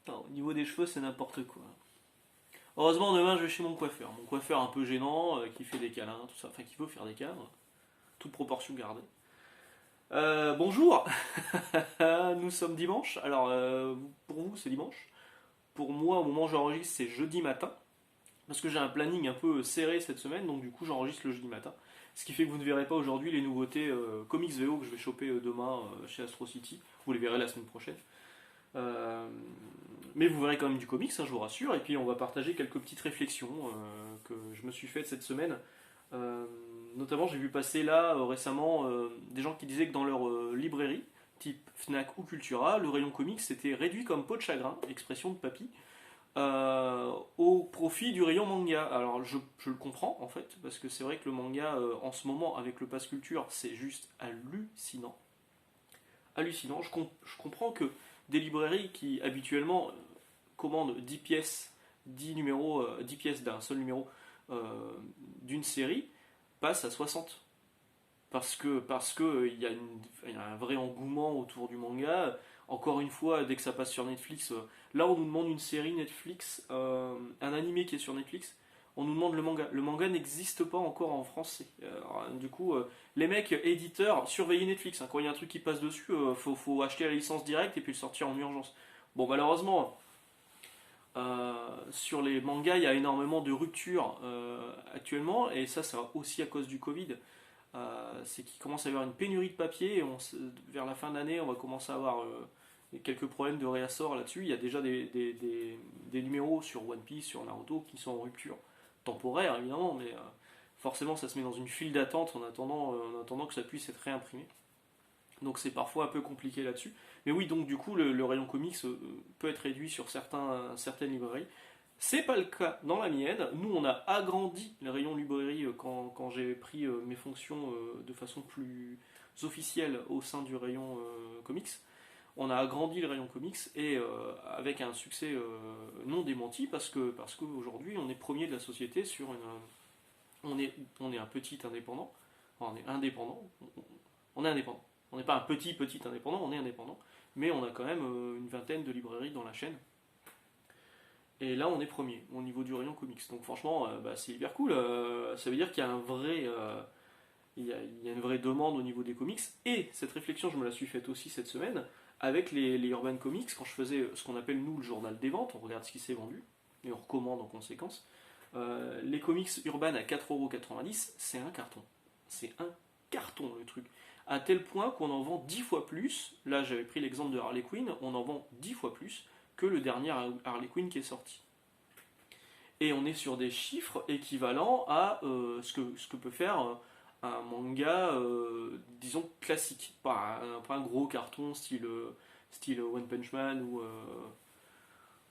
Non, au niveau des cheveux, c'est n'importe quoi. Heureusement, demain, je vais chez mon coiffeur. Mon coiffeur un peu gênant, qui fait des câlins, tout ça. Enfin, qui veut faire des câlins, toute proportion gardée. Bonjour, nous sommes dimanche. Alors, pour vous, c'est dimanche. Pour moi, au moment où j'enregistre, c'est jeudi matin. Parce que j'ai un planning un peu serré cette semaine, donc du coup, j'enregistre le jeudi matin. Ce qui fait que vous ne verrez pas aujourd'hui les nouveautés Comics VO que je vais choper demain chez Astro City. Vous les verrez la semaine prochaine. Euh, mais vous verrez quand même du comics, hein, je vous rassure. Et puis, on va partager quelques petites réflexions que je me suis faites cette semaine. Euh, Notamment, j'ai vu passer là récemment des gens qui disaient que dans leur librairie, type Fnac ou Cultura, le rayon comics était réduit comme peau de chagrin, expression de papy, au profit du rayon manga. Alors je le comprends en fait, parce que c'est vrai que le manga en ce moment avec le pass culture, c'est juste hallucinant. Hallucinant. Je comprends que des librairies qui habituellement commandent 10 pièces, 10 numéros, 10 pièces d'un seul numéro d'une série, passent à 60 parce que il y a un vrai engouement autour du manga. Encore une fois, dès que ça passe sur Netflix, là on nous demande une série Netflix, un animé qui est sur Netflix, on nous demande le manga. Le manga n'existe pas encore en français. Alors, du coup, les mecs éditeurs, surveillez Netflix, hein. Quand il y a un truc qui passe dessus, faut acheter la licence directe et puis le sortir en urgence. Bon, malheureusement, sur les mangas, il y a énormément de ruptures actuellement, et ça va aussi à cause du Covid. C'est qu'il commence à y avoir une pénurie de papier, et vers la fin de l'année, on va commencer à avoir quelques problèmes de réassort là-dessus. Il y a déjà des numéros sur One Piece, sur Naruto, qui sont en rupture temporaire, évidemment, mais forcément, ça se met dans une file d'attente en attendant que ça puisse être réimprimé. Donc c'est parfois un peu compliqué là-dessus. Mais oui, donc du coup, le rayon comics peut être réduit sur certaines librairies. C'est pas le cas dans la mienne. Nous, on a agrandi le rayon librairie quand j'ai pris mes fonctions de façon plus officielle au sein du rayon comics. On a agrandi le rayon comics et avec un succès non démenti parce qu'aujourd'hui on est premier de la société sur une on est un petit indépendant. Enfin, on est indépendant. On est indépendant. On n'est pas un petit indépendant, on est indépendant. Mais on a quand même une vingtaine de librairies dans la chaîne. Et là, on est premier au niveau du rayon comics. Donc franchement, bah, c'est hyper cool. Ça veut dire qu'il y a il y a une vraie demande au niveau des comics. Et cette réflexion, je me la suis faite aussi cette semaine avec les Urban Comics, quand je faisais ce qu'on appelle nous le journal des ventes. On regarde ce qui s'est vendu et on recommande en conséquence. Les comics Urban à 4,90€, c'est un carton. C'est un carton le truc. À tel point qu'on en vend 10 fois plus. Là, j'avais pris l'exemple de Harley Quinn, on en vend 10 fois plus que le dernier Harley Quinn qui est sorti. Et on est sur des chiffres équivalents à ce que peut faire un manga, disons, classique. Pas un gros carton style One Punch Man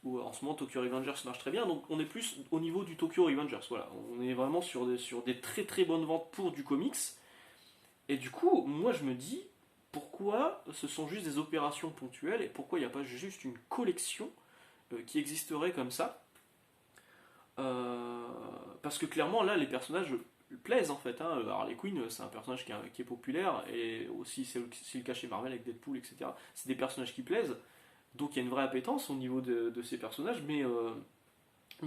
ou en ce moment Tokyo Revengers marche très bien. Donc on est plus au niveau du Tokyo Revengers. Voilà. On est vraiment sur des très très bonnes ventes pour du comics. Et du coup, moi je me dis, pourquoi ce sont juste des opérations ponctuelles et pourquoi il n'y a pas juste une collection qui existerait comme ça. Parce que clairement, là, les personnages plaisent en fait. Hein. Harley Quinn, c'est un personnage qui est populaire, et aussi c'est le cas chez Marvel avec Deadpool, etc. C'est des personnages qui plaisent, donc il y a une vraie appétence au niveau de ces personnages, mais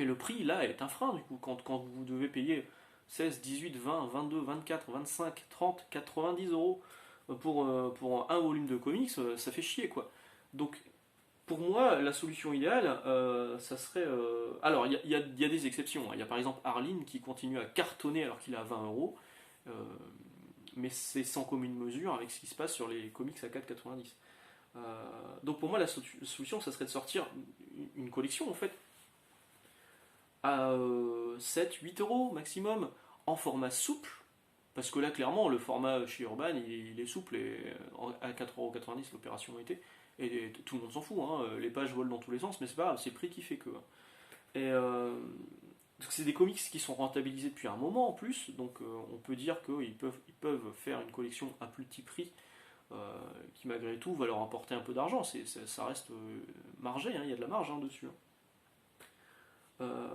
le prix là est un frein du coup. Quand vous devez payer 16, 18, 20, 22, 24, 25, 30, 90 € pour un volume de comics, ça fait chier quoi. Donc pour moi, la solution idéale, ça serait. Alors, il y a des exceptions, hein. Il y a par exemple Arline qui continue à cartonner alors qu'il est à 20€, euh, mais c'est sans commune mesure avec ce qui se passe sur les comics à 4,90. Donc pour moi, la solution, ça serait de sortir une collection en fait à 7, 8€ maximum, en format souple. Parce que là, clairement, le format chez Urban, il est souple et à 4,90€ l'opération a été. Et tout le monde s'en fout, hein. Les pages volent dans tous les sens, mais c'est pas grave, c'est le prix qui fait que. Et c'est des comics qui sont rentabilisés depuis un moment en plus, donc on peut dire ils peuvent faire une collection à plus petit prix euh, qui malgré tout va leur apporter un peu d'argent. Ça reste margé, hein, il y a de la marge hein, dessus. Euh,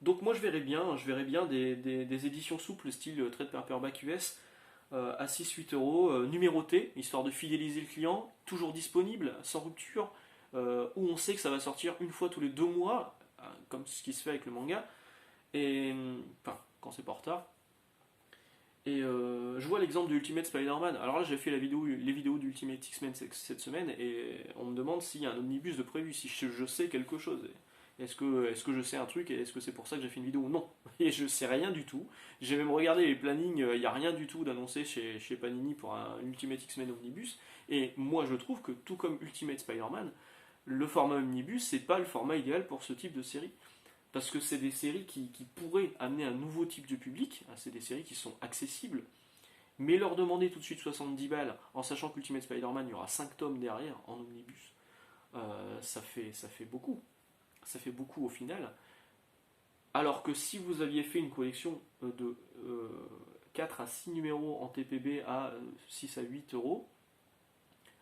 donc moi je verrais bien des éditions souples style Trade Paperback US à 6-8 euros, numérotées, histoire de fidéliser le client, toujours disponible, sans rupture, où on sait que ça va sortir une fois tous les 2 mois, comme ce qui se fait avec le manga, et enfin, quand c'est pas en retard. Et je vois l'exemple de Ultimate Spider-Man. Alors là, j'ai fait les vidéos d'Ultimate X-Men cette semaine et on me demande s'il y a un omnibus de prévu, si je sais quelque chose. Est-ce que je sais un truc et est-ce que c'est pour ça que j'ai fait une vidéo? Non. Et je sais rien du tout. J'ai même regardé les plannings, il n'y a rien du tout d'annoncé chez Panini pour un Ultimate X-Men omnibus. Et moi, je trouve que tout comme Ultimate Spider-Man, le format omnibus, c'est pas le format idéal pour ce type de série. Parce que c'est des séries qui pourraient amener un nouveau type de public, c'est des séries qui sont accessibles, mais leur demander tout de suite 70 balles, en sachant qu'Ultimate Spider-Man, il y aura 5 tomes derrière en omnibus, ça fait beaucoup. Ça fait beaucoup au final. Alors que si vous aviez fait une collection de 4 à 6 numéros en TPB à 6 à 8 euros,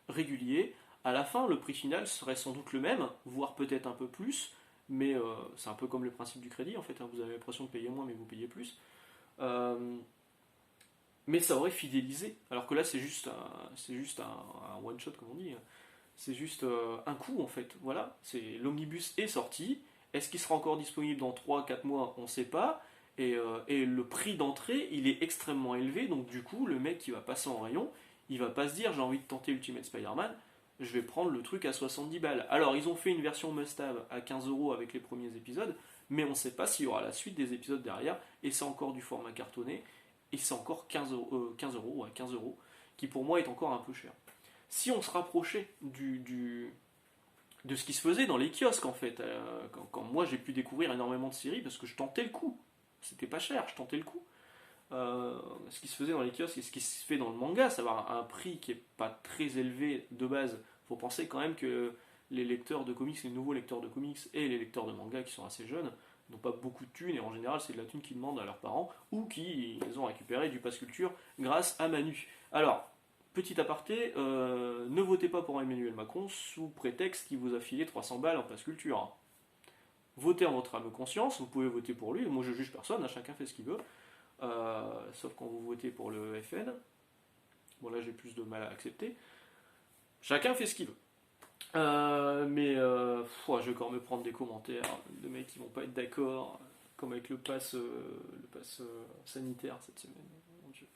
réguliers, à la fin, le prix final serait sans doute le même, voire peut-être un peu plus, mais c'est un peu comme le principe du crédit en fait, hein, vous avez l'impression de payer moins mais vous payez plus. Euh, mais ça aurait fidélisé, alors que là c'est juste un one shot comme on dit, c'est juste un coup en fait, voilà, l'omnibus est sorti, est-ce qu'il sera encore disponible dans 3 4 mois, on ne sait pas, et le prix d'entrée il est extrêmement élevé, donc du coup le mec qui va passer en rayon, il va pas se dire j'ai envie de tenter Ultimate Spider-Man, je vais prendre le truc à 70 balles. Alors, ils ont fait une version must-have à 15 euros avec les premiers épisodes, mais on ne sait pas s'il y aura la suite des épisodes derrière, et c'est encore du format cartonné, et c'est encore 15 euros, qui pour moi est encore un peu cher. Si on se rapprochait de ce qui se faisait dans les kiosques, en fait, quand moi j'ai pu découvrir énormément de séries, parce que je tentais le coup, c'était pas cher, je tentais le coup. Ce qui se faisait dans les kiosques et ce qui se fait dans le manga, savoir un prix qui est pas très élevé de base. Faut penser quand même que les lecteurs de comics, les nouveaux lecteurs de comics et les lecteurs de manga qui sont assez jeunes n'ont pas beaucoup de thunes et en général c'est de la thune qu'ils demandent à leurs parents ou qu'ils ont récupéré du pass culture grâce à Manu. Alors, petit aparté, ne votez pas pour Emmanuel Macron sous prétexte qu'il vous a filé 300 balles en pass culture, hein. Votez en votre âme et conscience, vous pouvez voter pour lui, moi je juge personne, chacun fait ce qu'il veut. Sauf quand vous votez pour le FN. Bon, là j'ai plus de mal à accepter. Chacun fait ce qu'il veut. Mais je vais encore me prendre des commentaires de mecs qui vont pas être d'accord, comme avec le pass sanitaire cette semaine. Mon Dieu.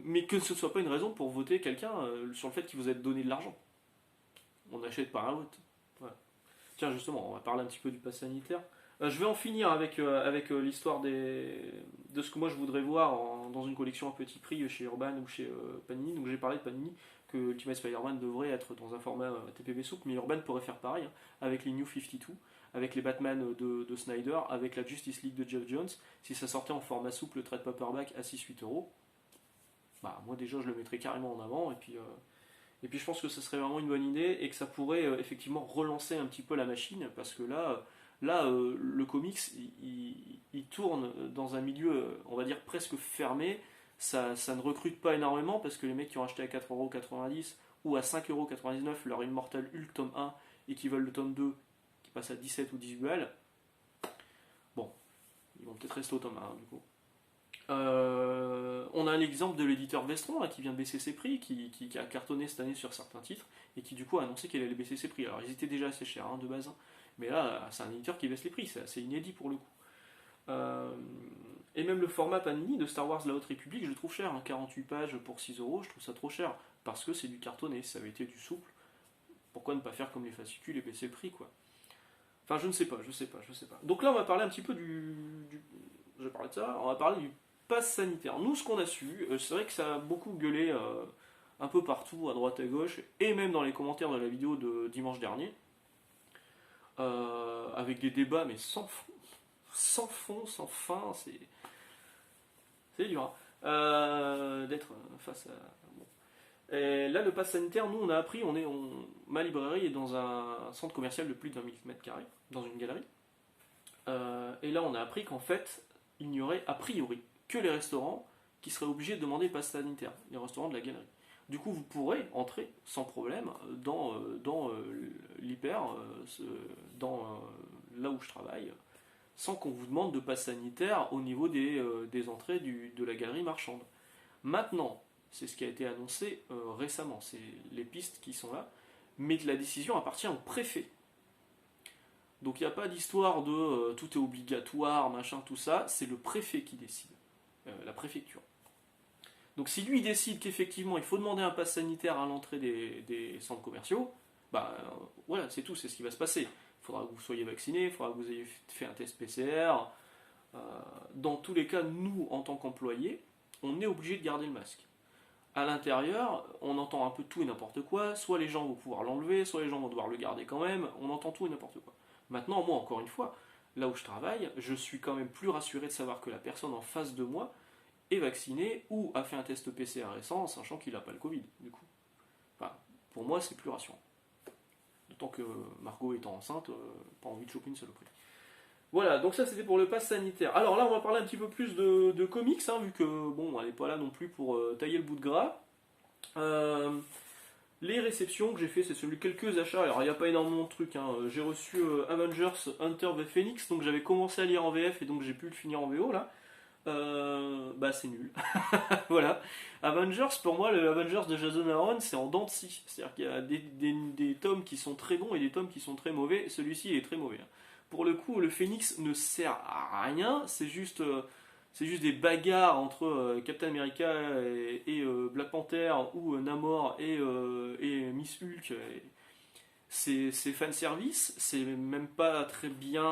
Mais que ce soit pas une raison pour voter quelqu'un sur le fait qu'il vous ait donné de l'argent. On n'achète pas un vote. Voilà. Tiens, justement, on va parler un petit peu du pass sanitaire. Je vais en finir avec l'histoire de ce que moi je voudrais voir dans une collection à petit prix chez Urban ou chez Panini. Donc j'ai parlé de Panini, que Ultimate Spider-Man devrait être dans un format TPB souple, mais Urban pourrait faire pareil, hein, avec les New 52, avec les Batman de Snyder, avec la Justice League de Geoff Jones. Si ça sortait en format souple, trade paperback à 6-8 euros, bah moi déjà je le mettrais carrément en avant, et puis je pense que ce serait vraiment une bonne idée et que ça pourrait effectivement relancer un petit peu la machine, parce que là, le comics, il tourne dans un milieu, on va dire, presque fermé. Ça ne recrute pas énormément parce que les mecs qui ont acheté à 4,90€ ou à 5,99€ leur Immortal Hulk tome 1 et qui veulent le tome 2 qui passe à 17 ou 18 balles, bon, ils vont peut-être rester au tome 1 du coup. On a un exemple de l'éditeur Vestron là, qui vient de baisser ses prix, qui a cartonné cette année sur certains titres et qui du coup a annoncé qu'il allait baisser ses prix. Alors ils étaient déjà assez chers de base, hein. Mais là, c'est un éditeur qui baisse les prix, c'est assez inédit pour le coup. Et même le format Panini de Star Wars La Haute République, je le trouve cher, hein, 48 pages pour 6 euros, je trouve ça trop cher, parce que c'est du cartonné, si ça avait été du souple, pourquoi ne pas faire comme les fascicules et baisser le prix, quoi. Enfin, je ne sais pas. Donc là, on va parler un petit peu je vais parler de ça, on va parler du pass sanitaire. Nous, ce qu'on a su, c'est vrai que ça a beaucoup gueulé un peu partout, à droite, à gauche, et même dans les commentaires de la vidéo de dimanche dernier, avec des débats, mais sans fond, sans fin, c'est dur, hein, d'être face à... Bon. Et là, le pass sanitaire, nous, on a appris, ma librairie est dans un centre commercial de plus de 20 000 m², dans une galerie, et là, on a appris qu'en fait, il n'y aurait a priori que les restaurants qui seraient obligés de demander pass sanitaire, les restaurants de la galerie. Du coup, vous pourrez entrer sans problème dans l'hyper, là où je travaille, sans qu'on vous demande de passe sanitaire au niveau des entrées de la galerie marchande. Maintenant, c'est ce qui a été annoncé récemment, c'est les pistes qui sont là. mais que la décision appartient au préfet. Donc il n'y a pas d'histoire de tout est obligatoire, machin, tout ça, c'est le préfet qui décide, la préfecture. Donc si lui décide qu'effectivement il faut demander un pass sanitaire à l'entrée des centres commerciaux, bah voilà, c'est tout, c'est ce qui va se passer. Il faudra que vous soyez vacciné, il faudra que vous ayez fait un test PCR. Dans tous les cas, nous, en tant qu'employés, on est obligé de garder le masque. À l'intérieur, on entend un peu tout et n'importe quoi, soit les gens vont pouvoir l'enlever, soit les gens vont devoir le garder quand même, on entend tout et n'importe quoi. Maintenant, moi, encore une fois, là où je travaille, je suis quand même plus rassuré de savoir que la personne en face de moi est vaccinée ou a fait un test PCR récent, sachant qu'il n'a pas le Covid, du coup. Enfin, pour moi, c'est plus rassurant. D'autant que Margot étant enceinte, pas envie de choper une saloperie. Voilà, donc ça c'était pour le pass sanitaire. Alors là, on va parler un petit peu plus de comics, hein, vu que bon, on n'est pas là non plus pour tailler le bout de gras. Les réceptions que j'ai fait, c'est celui de quelques achats. Alors il n'y a pas énormément de trucs. Hein. J'ai reçu Avengers Hunter the Phoenix, donc j'avais commencé à lire en VF et donc j'ai pu le finir en VO là. Bah c'est nul. Voilà. Avengers, pour moi, le Avengers de Jason Aaron, c'est en dents de scie. C'est-à-dire qu'il y a des tomes qui sont très bons et des tomes qui sont très mauvais. Celui-ci il est très mauvais. Hein. Pour le coup, le Phoenix ne sert à rien. C'est juste des bagarres entre Captain America et Black Panther ou Namor et Miss Hulk. C'est fan service. C'est même pas très bien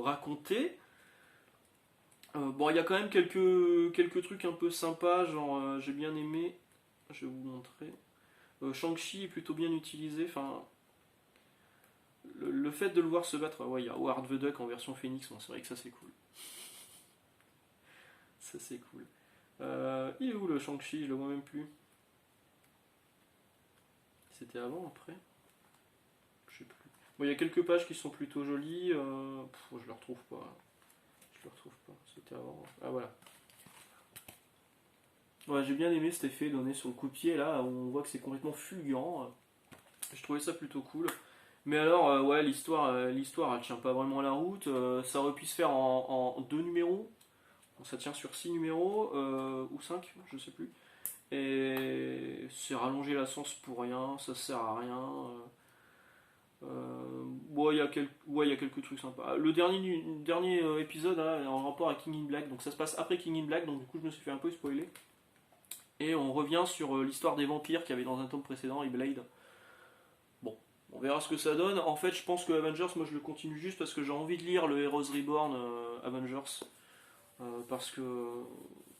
raconté. Bon, il y a quand même quelques trucs un peu sympas, genre j'ai bien aimé, je vais vous montrer. Shang-Chi est plutôt bien utilisé, enfin, le fait de le voir se battre, ouais, il y a Howard the Duck en version Phoenix, bon, c'est vrai que ça c'est cool. Ça c'est cool. Il est où le Shang-Chi? Je le vois même plus. C'était avant, après? Je sais plus. Bon, il y a quelques pages qui sont plutôt jolies, je le retrouve pas. Je le retrouve pas, c'était avant. Ah voilà. Ouais, j'ai bien aimé cet effet donné sur le coup de pied là, où on voit que c'est complètement fulgurant. Je trouvais ça plutôt cool. Mais alors, ouais, l'histoire elle tient pas vraiment la route. Ça aurait pu se faire en deux numéros. Bon, ça tient sur 6 numéros, ou 5, je sais plus. Et c'est rallonger la sens pour rien, ça sert à rien. Ouais, il y a quelques trucs sympas. Le dernier épisode là, en rapport à King in Black, donc ça se passe après King in Black, donc du coup je me suis fait un peu spoiler. Et on revient sur l'histoire des vampires qu'il y avait dans un tome précédent, et Blade. Bon, on verra ce que ça donne. En fait, je pense que Avengers, moi je le continue juste parce que j'ai envie de lire le Heroes Reborn Avengers. Parce que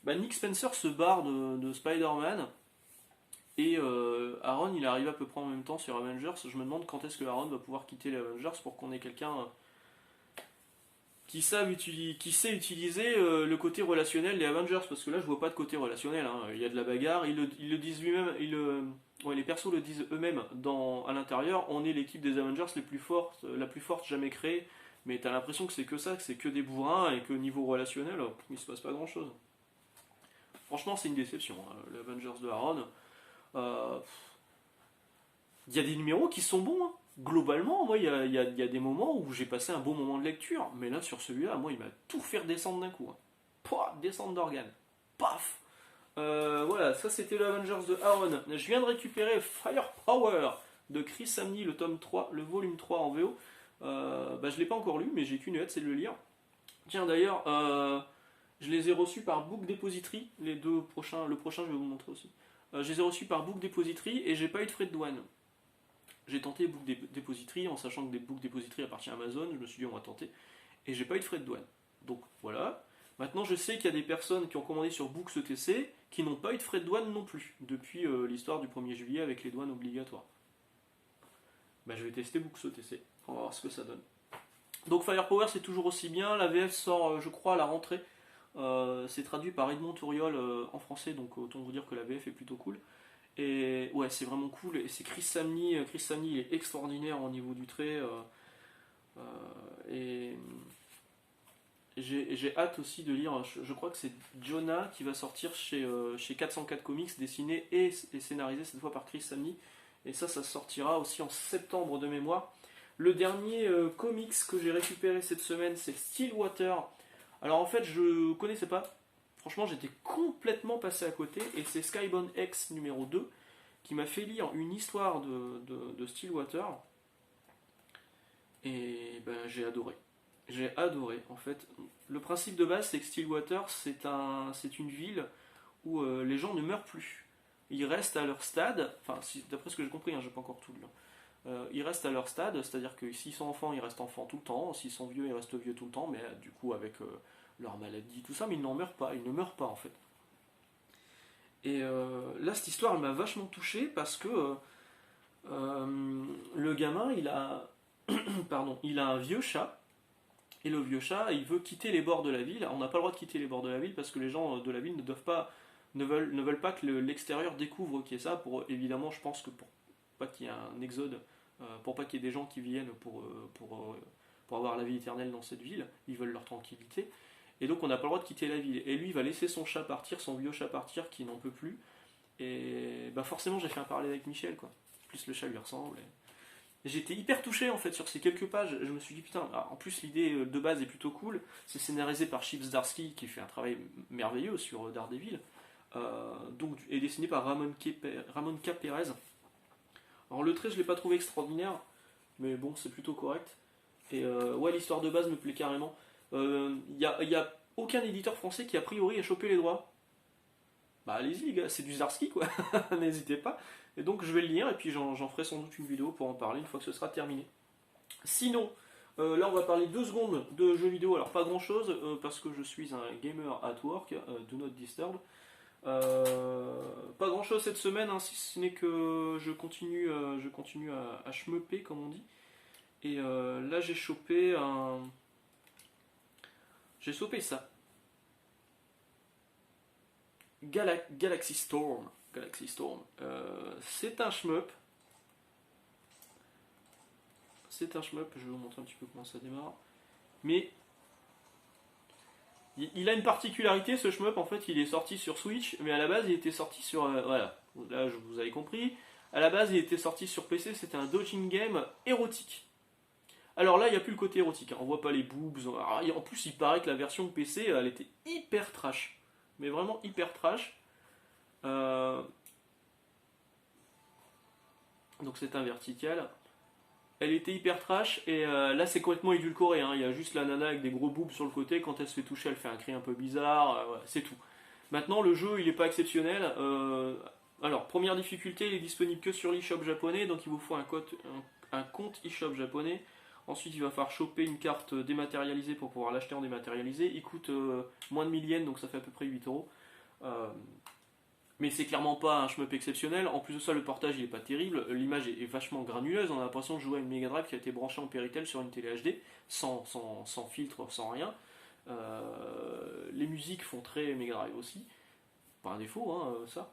bah, Nick Spencer se barre de Spider-Man. Et Aaron, il arrive à peu près en même temps sur Avengers. Je me demande quand est-ce que Aaron va pouvoir quitter les Avengers pour qu'on ait quelqu'un qui sait utiliser le côté relationnel des Avengers. Parce que là, je vois pas de côté relationnel. Hein. Il y a de la bagarre. Ils le disent lui-même. Ouais, les persos le disent eux-mêmes à l'intérieur. On est l'équipe des Avengers la plus forte jamais créée. Mais t'as l'impression que c'est que ça, que c'est que des bourrins et que niveau relationnel, il se passe pas grand-chose. Franchement, c'est une déception. Hein, les Avengers de Aaron. Il y a des numéros qui sont bons. Hein. Globalement, moi, il y a des moments où j'ai passé un bon moment de lecture. Mais là, sur celui-là, moi, il m'a tout fait redescendre d'un coup. Hein. Pouah, descendre d'organes. Paf. Voilà, ça c'était le Avengers de Aaron. Je viens de récupérer Firepower de Chris Samney, le tome 3, le volume 3 en VO. Bah, je l'ai pas encore lu, mais j'ai qu'une hâte, c'est de le lire. Tiens, d'ailleurs, je les ai reçus par Book Depository. Les deux prochains, le prochain, je vais vous montrer aussi. Je les ai reçus par Book Depository et j'ai pas eu de frais de douane. J'ai tenté Book Depository en sachant que des Book Depository appartient à Amazon. Je me suis dit, on va tenter. Et j'ai pas eu de frais de douane. Donc voilà. Maintenant, je sais qu'il y a des personnes qui ont commandé sur Books ETC qui n'ont pas eu de frais de douane non plus depuis l'histoire du 1er juillet avec les douanes obligatoires. Bah, je vais tester Books ETC. On va voir ce que ça donne. Donc Firepower, c'est toujours aussi bien. La VF sort, je crois, à la rentrée. C'est traduit par Edmond Touriol en français, donc autant vous dire que la VF est plutôt cool. Et ouais, c'est vraiment cool. Et c'est Chris Samney. Chris Samney, il est extraordinaire au niveau du trait. Et j'ai hâte aussi de lire. Je crois que c'est Jonah qui va sortir chez 404 Comics, dessiné et scénarisé cette fois par Chris Samney. Et ça sortira aussi en septembre de mémoire. Le dernier comics que j'ai récupéré cette semaine, c'est Stillwater. Alors en fait, je connaissais pas. Franchement, j'étais complètement passé à côté. Et c'est Skybound X numéro 2, qui m'a fait lire une histoire de Stillwater, et ben, j'ai adoré. J'ai adoré, en fait. Le principe de base, c'est que Stillwater, c'est une ville où les gens ne meurent plus. Ils restent à leur stade, enfin, d'après ce que j'ai compris, hein, j'ai pas encore tout lu. Ils restent à leur stade, c'est-à-dire que s'ils sont enfants, ils restent enfants tout le temps, s'ils sont vieux, ils restent vieux tout le temps, mais du coup avec leur maladie, tout ça, mais ils n'en meurent pas, ils ne meurent pas en fait. Et là, cette histoire, elle m'a vachement touché parce que le gamin, pardon, il a un vieux chat, et le vieux chat, il veut quitter les bords de la ville. On n'a pas le droit de quitter les bords de la ville parce que les gens de la ville ne veulent pas que l'extérieur découvre qu'il y ait ça, pour évidemment, je pense que pour pas qu'il y ait un exode, pour pas qu'il y ait des gens qui viennent pour avoir la vie éternelle dans cette ville, ils veulent leur tranquillité. Et donc on n'a pas le droit de quitter la ville. Et lui, il va laisser son chat partir, son vieux chat partir, qui n'en peut plus. Et bah forcément, j'ai fait un parallèle avec Michel, quoi. Plus le chat lui ressemble. Et j'étais hyper touché en fait sur ces quelques pages. Je me suis dit putain, en plus l'idée de base est plutôt cool. C'est scénarisé par Chip Zdarsky qui fait un travail merveilleux sur Daredevil. Et dessiné par Ramon K. Perez. Alors le trait je l'ai pas trouvé extraordinaire, mais bon c'est plutôt correct. Et ouais, l'histoire de base me plaît carrément. Y a aucun éditeur français qui a priori a chopé les droits. Bah allez-y les gars, c'est du Zdarsky quoi, n'hésitez pas. Et donc je vais le lire et puis j'en ferai sans doute une vidéo pour en parler une fois que ce sera terminé. Sinon, là on va parler 2 secondes de jeux vidéo, alors pas grand chose parce que je suis un gamer at work, do not disturb. Pas grand chose cette semaine, hein, si ce n'est que je continue à shmupper comme on dit. Et là j'ai chopé ça. Galaxy Storm. C'est un shmup. Je vais vous montrer un petit peu comment ça démarre. Mais il a une particularité ce shmup, en fait il est sorti sur Switch, mais à la base il était sorti sur... voilà, là je vous avais compris. À la base il était sorti sur PC, c'était un dodging game érotique. Alors là il n'y a plus le côté érotique, hein. On voit pas les boobs. En plus il paraît que la version PC elle était hyper trash. Mais vraiment hyper trash. Donc c'est un vertical. Elle était hyper trash et là c'est complètement édulcoré, hein. Il y a juste la nana avec des gros boobs sur le côté, quand elle se fait toucher elle fait un cri un peu bizarre, voilà, c'est tout. Maintenant le jeu il est pas exceptionnel. Alors première difficulté, il est disponible que sur l'eShop japonais, donc il vous faut un compte eShop japonais. Ensuite il va falloir choper une carte dématérialisée pour pouvoir l'acheter en dématérialisé. Il coûte moins de 1000 yens, donc ça fait à peu près 8€. Mais c'est clairement pas un shmup exceptionnel. En plus de ça, le portage il est pas terrible. L'image est vachement granuleuse. On a l'impression de jouer à une Mega Drive qui a été branchée en Péritel sur une télé HD, sans filtre, sans rien. Les musiques font très Mega Drive aussi. Pas un défaut, hein, ça.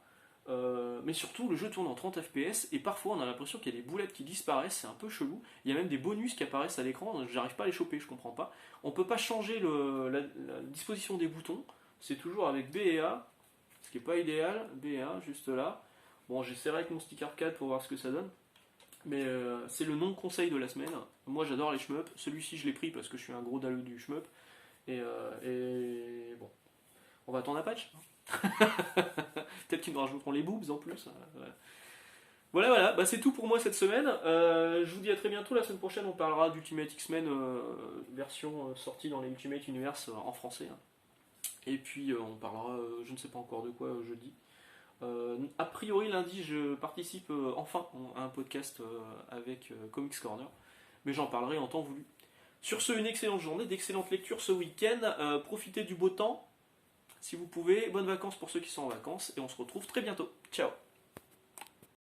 Mais surtout, le jeu tourne en 30 fps et parfois on a l'impression qu'il y a des boulettes qui disparaissent. C'est un peu chelou. Il y a même des bonus qui apparaissent à l'écran. J'arrive pas à les choper, je comprends pas. On peut pas changer la disposition des boutons. C'est toujours avec B et A. Ce qui n'est pas idéal, B1, juste là. Bon, j'essaierai avec mon stick arcade pour voir ce que ça donne. Mais c'est le non-conseil de la semaine. Moi j'adore les shmups. Celui-ci je l'ai pris parce que je suis un gros dalleux du shmup. Et bon, on va attendre un patch. Peut-être qu'ils nous rajouteront les boobs en plus. Voilà. Bah, c'est tout pour moi cette semaine. Je vous dis à très bientôt. La semaine prochaine on parlera d'Ultimate X-Men version sortie dans les Ultimate Universe en français. Et puis on parlera, je ne sais pas encore de quoi jeudi. A priori lundi je participe enfin à un podcast avec Comics Corner, mais j'en parlerai en temps voulu. Sur ce, une excellente journée, d'excellentes lectures ce week-end, profitez du beau temps si vous pouvez, bonnes vacances pour ceux qui sont en vacances, et on se retrouve très bientôt. Ciao.